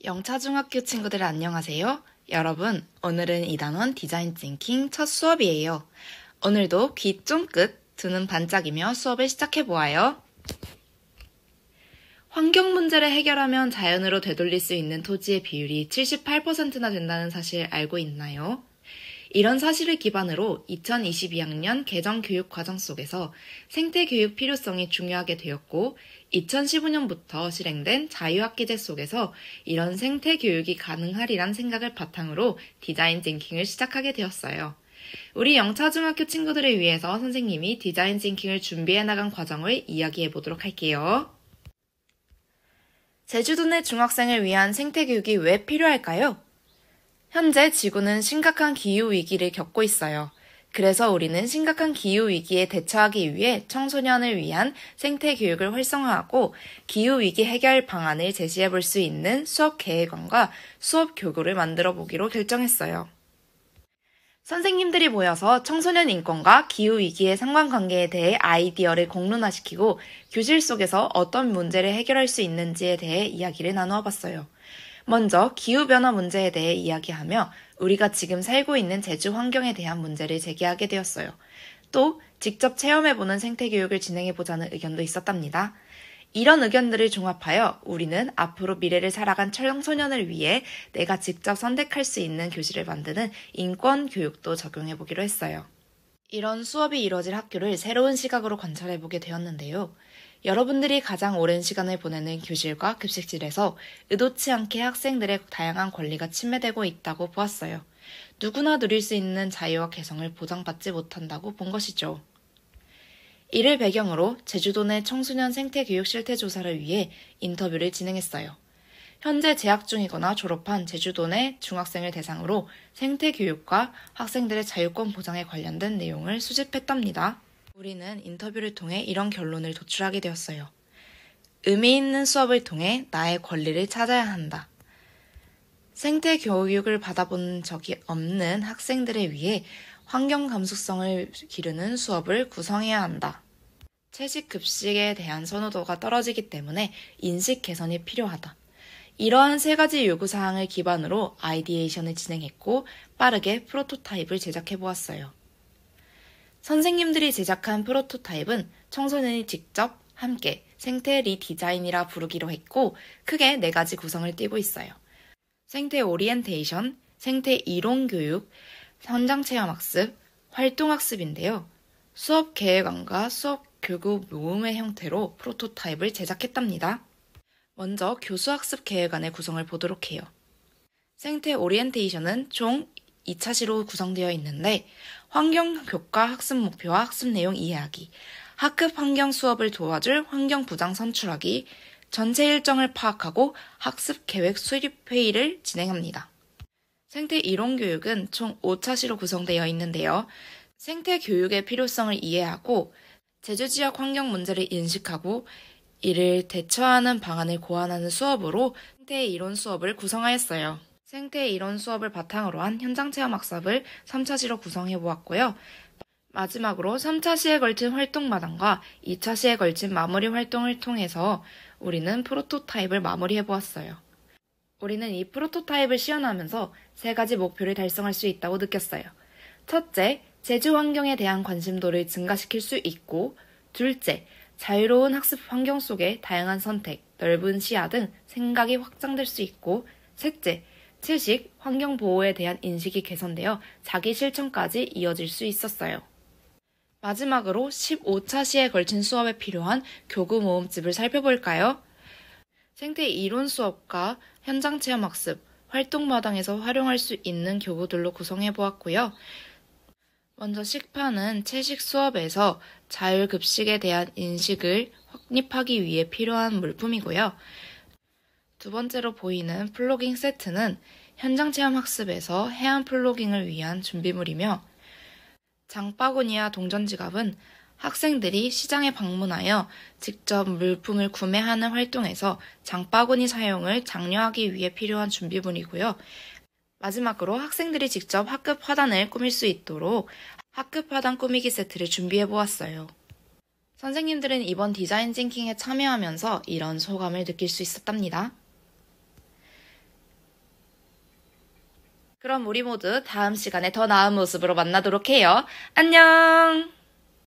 영차중학교 친구들 안녕하세요. 여러분, 오늘은 2단원 디자인 띵킹 첫 수업이에요. 오늘도 귀 쫑긋, 두 눈 반짝이며 수업을 시작해보아요. 환경 문제를 해결하면 자연으로 되돌릴 수 있는 토지의 비율이 78%나 된다는 사실 알고 있나요? 이런 사실을 기반으로 2022학년 개정 교육 과정 속에서 생태 교육 필요성이 중요하게 되었고 2015년부터 실행된 자유학기제 속에서 이런 생태 교육이 가능하리란 생각을 바탕으로 디자인 띵킹을 시작하게 되었어요. 우리 영차중학교 친구들을 위해서 선생님이 디자인 띵킹을 준비해 나간 과정을 이야기해 보도록 할게요. 제주도 내 중학생을 위한 생태 교육이 왜 필요할까요? 현재 지구는 심각한 기후위기를 겪고 있어요. 그래서 우리는 심각한 기후위기에 대처하기 위해 청소년을 위한 생태교육을 활성화하고 기후위기 해결 방안을 제시해 볼 수 있는 수업 계획안과 수업 교구를 만들어 보기로 결정했어요. 선생님들이 모여서 청소년 인권과 기후위기의 상관관계에 대해 아이디어를 공론화시키고 교실 속에서 어떤 문제를 해결할 수 있는지에 대해 이야기를 나누어 봤어요. 먼저 기후변화 문제에 대해 이야기하며 우리가 지금 살고 있는 제주 환경에 대한 문제를 제기하게 되었어요. 또 직접 체험해보는 생태교육을 진행해보자는 의견도 있었답니다. 이런 의견들을 종합하여 우리는 앞으로 미래를 살아간 청소년을 위해 내가 직접 선택할 수 있는 교실을 만드는 인권교육도 적용해보기로 했어요. 이런 수업이 이루어질 학교를 새로운 시각으로 관찰해보게 되었는데요. 여러분들이 가장 오랜 시간을 보내는 교실과 급식실에서 의도치 않게 학생들의 다양한 권리가 침해되고 있다고 보았어요. 누구나 누릴 수 있는 자유와 개성을 보장받지 못한다고 본 것이죠. 이를 배경으로 제주도 내 청소년 생태교육 실태조사를 위해 인터뷰를 진행했어요. 현재 재학 중이거나 졸업한 제주도 내 중학생을 대상으로 생태교육과 학생들의 자유권 보장에 관련된 내용을 수집했답니다. 우리는 인터뷰를 통해 이런 결론을 도출하게 되었어요. 의미 있는 수업을 통해 나의 권리를 찾아야 한다. 생태 교육을 받아본 적이 없는 학생들을 위해 환경 감수성을 기르는 수업을 구성해야 한다. 채식 급식에 대한 선호도가 떨어지기 때문에 인식 개선이 필요하다. 이러한 세 가지 요구사항을 기반으로 아이디에이션을 진행했고 빠르게 프로토타입을 제작해 보았어요. 선생님들이 제작한 프로토타입은 청소년이 직접 함께 생태 리디자인이라 부르기로 했고 크게 4가지 구성을 띠고 있어요. 생태 오리엔테이션, 생태 이론교육, 현장체험학습, 활동학습인데요. 수업 계획안과 수업 교구 모음의 형태로 프로토타입을 제작했답니다. 먼저 교수학습 계획안의 구성을 보도록 해요. 생태 오리엔테이션은 총 2차시로 구성되어 있는데 환경교과 학습 목표와 학습 내용 이해하기, 학급 환경 수업을 도와줄 환경부장 선출하기, 전체 일정을 파악하고 학습 계획 수립 회의를 진행합니다. 생태 이론교육은 총 5차시로 구성되어 있는데요. 생태 교육의 필요성을 이해하고 제주 지역 환경 문제를 인식하고 이를 대처하는 방안을 고안하는 수업으로 생태 이론 수업을 구성하였어요. 생태 이론 수업을 바탕으로 한 현장체험 학습을 3차시로 구성해 보았고요. 마지막으로 3차시에 걸친 활동마당과 2차시에 걸친 마무리 활동을 통해서 우리는 프로토타입을 마무리해 보았어요. 우리는 이 프로토타입을 시연하면서 3가지 목표를 달성할 수 있다고 느꼈어요. 첫째, 제주 환경에 대한 관심도를 증가시킬 수 있고, 둘째, 자유로운 학습 환경 속에 다양한 선택, 넓은 시야 등 생각이 확장될 수 있고, 셋째, 채식, 환경 보호에 대한 인식이 개선되어 자기 실천까지 이어질 수 있었어요. 마지막으로 15차시에 걸친 수업에 필요한 교구 모음집을 살펴볼까요? 생태 이론 수업과 현장 체험 학습, 활동마당에서 활용할 수 있는 교구들로 구성해 보았고요. 먼저 식판은 채식 수업에서 자율급식에 대한 인식을 확립하기 위해 필요한 물품이고요. 두 번째로 보이는 플로깅 세트는 현장체험 학습에서 해안 플로깅을 위한 준비물이며 장바구니와 동전지갑은 학생들이 시장에 방문하여 직접 물품을 구매하는 활동에서 장바구니 사용을 장려하기 위해 필요한 준비물이고요. 마지막으로 학생들이 직접 학급 화단을 꾸밀 수 있도록 학급 화단 꾸미기 세트를 준비해 보았어요. 선생님들은 이번 디자인 띵킹에 참여하면서 이런 소감을 느낄 수 있었답니다. 그럼 우리 모두 다음 시간에 더 나은 모습으로 만나도록 해요. 안녕!